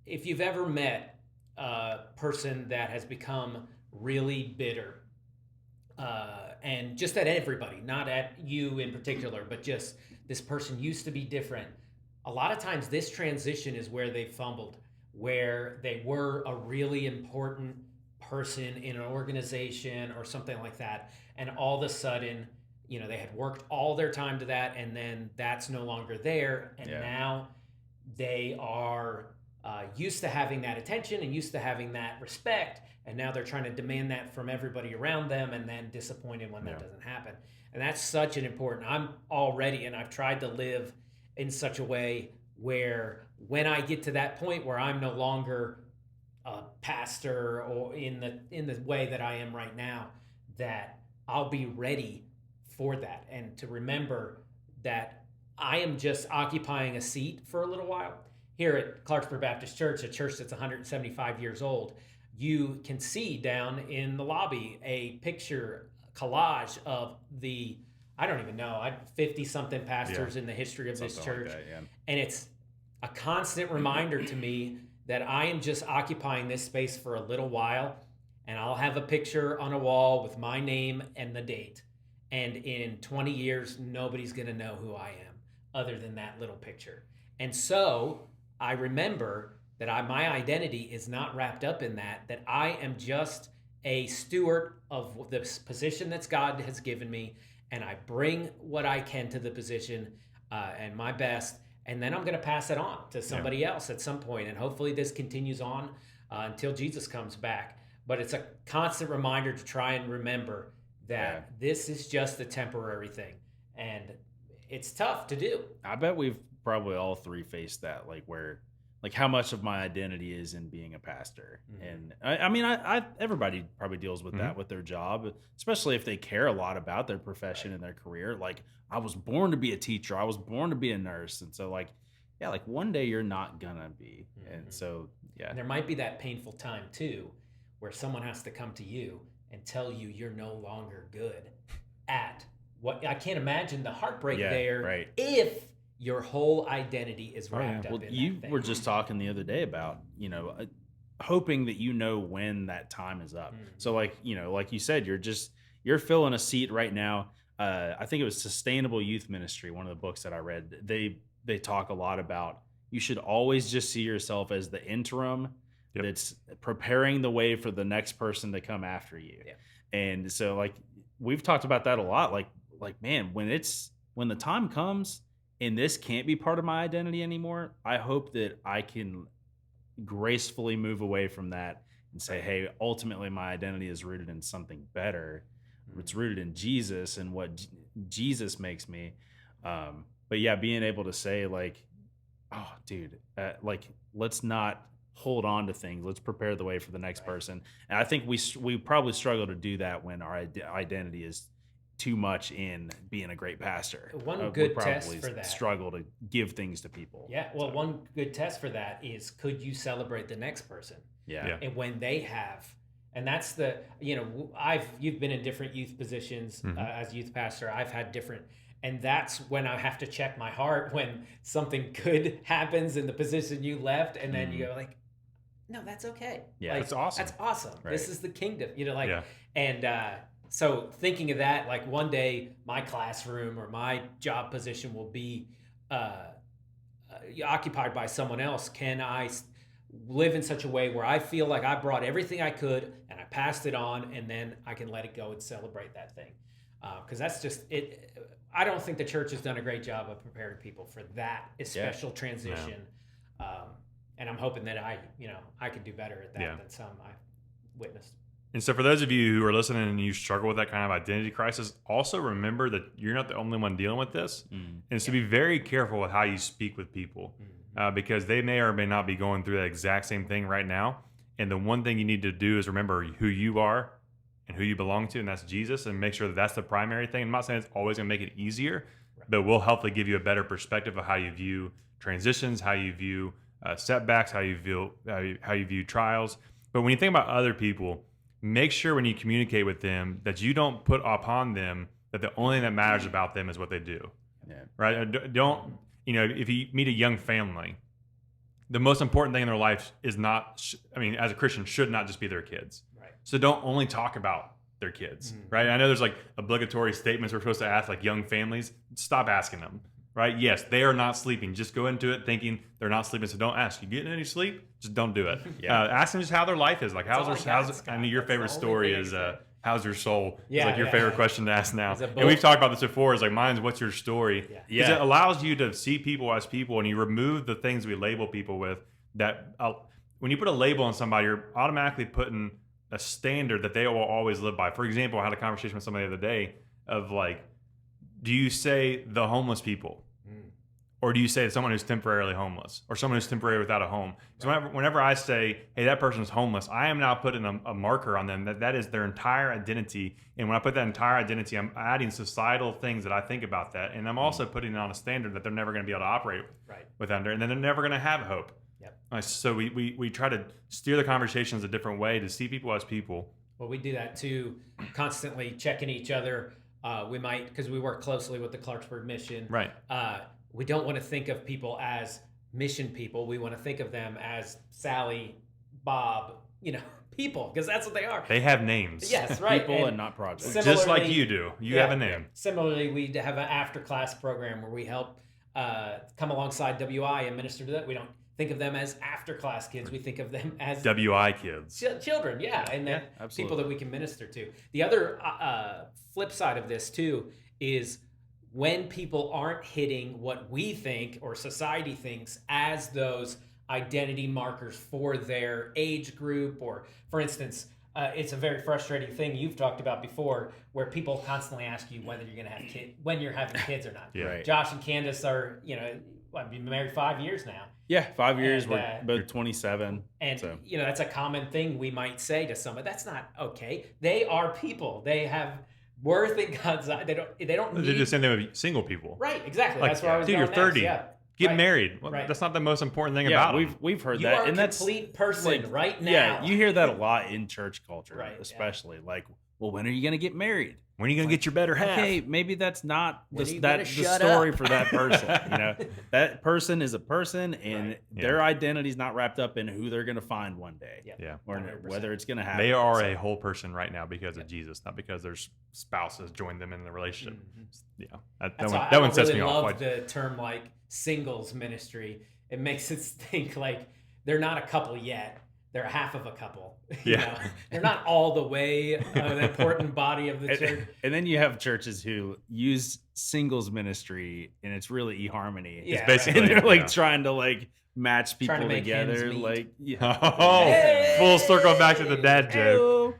If you've ever met a person that has become really bitter, and just at everybody, not at you in particular, but just this person used to be different. A lot of times this transition is where they fumbled, where they were a really important person in an organization or something like that. And all of a sudden, they had worked all their time to that, and then that's no longer there. And now they are used to having that attention and used to having that respect. And now they're trying to demand that from everybody around them, and then disappointed when that doesn't happen. And that's such an important, and I've tried to live in such a way where when I get to that point where I'm no longer a pastor or in the way that I am right now, that I'll be ready for that, and to remember that I am just occupying a seat for a little while. Here at Clarksburg Baptist Church, a church that's 175 years old, you can see down in the lobby a picture collage of the, I don't even know, 50-something pastors in the history of this church. Like that, And it's a constant reminder to me that I am just occupying this space for a little while, and I'll have a picture on a wall with my name and the date. And in 20 years, nobody's going to know who I am other than that little picture. And so I remember that my identity is not wrapped up in that I am just a steward of the position that God has given me, and I bring what I can to the position and my best, and then I'm going to pass it on to somebody else at some point, and hopefully this continues on until Jesus comes back. But it's a constant reminder to try and remember that this is just a temporary thing, and it's tough to do. I bet we've probably all three faced that, like how much of my identity is in being a pastor. And I mean, everybody probably deals with that with their job, especially if they care a lot about their profession and their career. Like, I was born to be a teacher. I was born to be a nurse. And so like one day you're not gonna be. And so, And there might be that painful time too, where someone has to come to you and tell you you're no longer good at what. I can't imagine the heartbreak there if your whole identity is wrapped up in you that thing. were just talking the other day about, hoping that when that time is up. So like you said, you're filling a seat right now. I think it was Sustainable Youth Ministry, one of the books that I read. They talk a lot about you should always just see yourself as the interim that's preparing the way for the next person to come after you. And so like we've talked about that a lot. Like man, when the time comes and this can't be part of my identity anymore, I hope that I can gracefully move away from that and say, hey, ultimately my identity is rooted in something better. It's rooted in Jesus and what Jesus makes me. But yeah, being able to say like, oh, dude, let's not hold on to things. Let's prepare the way for the next person. And I think we probably struggle to do that when our identity is too much in being a great pastor. One good test for that. Struggle to give things to people. Yeah, well, one good test for that is, could you celebrate the next person? Yeah. And when they have, and that's the, you've been in different youth positions as youth pastor. I've had different, and that's when I have to check my heart when something good happens in the position you left, and then you go like, no, that's okay. Yeah, that's awesome. That's awesome. Right. This is the kingdom. And so thinking of that, like one day my classroom or my job position will be occupied by someone else. live in such a way where I feel like I brought everything I could and I passed it on, and then I can let it go and celebrate that thing. Because that's just it. I don't think the church has done a great job of preparing people for that special transition. And I'm hoping that I can do better at that than some I witnessed. And so for those of you who are listening and you struggle with that kind of identity crisis, also remember that you're not the only one dealing with this. And so be very careful with how you speak with people because they may or may not be going through that exact same thing right now. And the one thing you need to do is remember who you are and who you belong to, and that's Jesus, and make sure that that's the primary thing. I'm not saying it's always going to make it easier, but we'll hopefully give you a better perspective of how you view transitions, how you view setbacks, how you view trials. But when you think about other people, make sure when you communicate with them that you don't put upon them that the only thing that matters about them is what they do. Right? Don't, if you meet a young family, the most important thing in their life is not, as a Christian, should not just be their kids. Right. So don't only talk about their kids, right? I know there's like obligatory statements we're supposed to ask, like young families. Stop asking them, right? Yes, they are not sleeping. Just go into it thinking they're not sleeping. So don't ask, you getting any sleep? Just don't do it. Ask them just how their life is. Like, I know your favorite story is, how's your soul? It's like your favorite question to ask now. And we've talked about this before. It's like, mine's what's your story? Because it allows you to see people as people, and you remove the things we label people with. That when you put a label on somebody, you're automatically putting a standard that they will always live by. For example, I had a conversation with somebody the other day of like, do you say the homeless people? Or do you say someone who's temporarily homeless or someone who's temporarily without a home? So whenever I say, hey, that person's homeless, I am now putting a marker on them that is their entire identity. And when I put that entire identity, I'm adding societal things that I think about that. And I'm also putting it on a standard that they're never going to be able to operate with under. And then they're never going to have hope. So we try to steer the conversations a different way to see people as people. Well, we do that too, constantly checking each other. We might, because we work closely with the Clarksburg Mission. Right. We don't want to think of people as mission people. We want to think of them as Sally, Bob, people, because that's what they are. They have names. Yes, right. People and not projects. Just like you do. You have a name. Similarly, we have an after-class program where we help come alongside WI and minister to that. We don't think of them as after-class kids. We think of them as WI kids. Children, and then people that we can minister to. The other flip side of this, too, is when people aren't hitting what we think or society thinks as those identity markers for their age group, or for instance, it's a very frustrating thing you've talked about before, where people constantly ask you whether you're going to have kids, when you're having kids or not. Right. Josh and Candace are, I've been married 5 years now. Yeah, 5 years. We're both 27. And that's a common thing we might say to someone. That's not okay. They are people. They have worth in God's eye. They don't need... They do the same thing with single people. Right, exactly. Like, that's where I was dude, going you're 30. next. Get married. Well, that's not the most important thing about it. We've heard you that. are and a complete person right now. Yeah, you hear that a lot in church culture, Right, especially. Like, well, when are you going to get married? When are you going to get your better half? Okay, maybe that's not the shut story up? for that person. That person is a person, and their identity's not wrapped up in who they're going to find one day. Yeah. Or 100%. whether it's going to happen. They are a whole person right now because of Jesus, not because their spouses joined them in the relationship. Yeah, that one sets me off. I love the term like singles ministry. It makes us think like they're not a couple yet. They're half of a couple. They're not all the way an important body of the church. And then you have churches who use singles ministry, and it's really eHarmony. Yeah, it's basically, and they're trying to match people to make together. ends meet. Full circle back to the dad joke.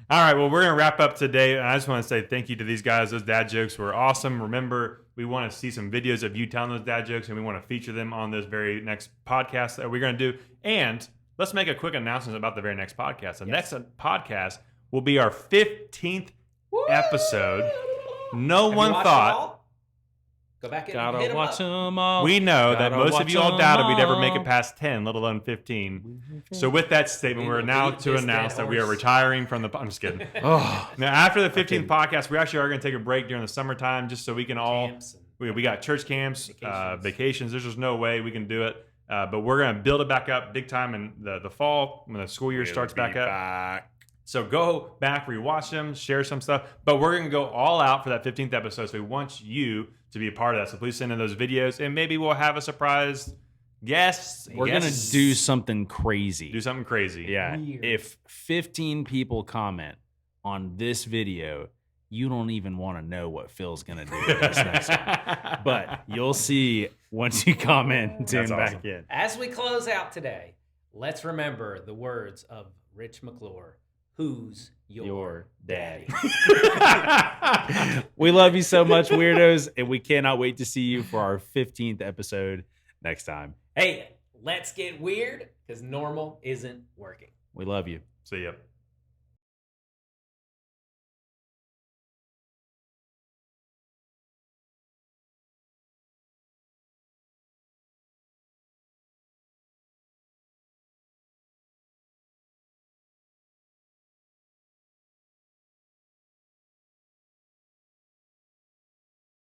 All right, well, we're going to wrap up today. I just want to say thank you to these guys. Those dad jokes were awesome. Remember, we want to see some videos of you telling those dad jokes, and we want to feature them on this very next podcast that we're going to do. And let's make a quick announcement about the very next podcast. The next podcast will be our 15th episode. No one thought... Go back and Gotta hit 'em watch up. them all. We know that Gotta most of watch you all 'em doubted we'd ever all. make it past 10, let alone 15. So with that statement, We we're will now beat to this announce dead that we are horse. retiring from the... I'm just kidding. Oh, Now, after the 15th podcast, we actually are going to take a break during the summertime just so we can all... Camps and- We got church camps, Vacations. vacations. There's just no way we can do it. But we're going to build it back up big time in the fall when the school year starts back up. So go back, rewatch them, share some stuff. But we're going to go all out for that 15th episode. So we want you to be a part of that. So please send in those videos, and maybe we'll have a surprise Yes, We're yes. gonna do something crazy. Do something crazy. Yeah. Weird. If 15 people comment on this video, you don't even want to know what Phil's gonna do this next one. But you'll see once you comment and tune That's back awesome. in. As we close out today, let's remember the words of Rich McClure. Who's your daddy? We love you so much, weirdos, and we cannot wait to see you for our 15th episode next time. Hey, let's get weird because normal isn't working. We love you. See ya.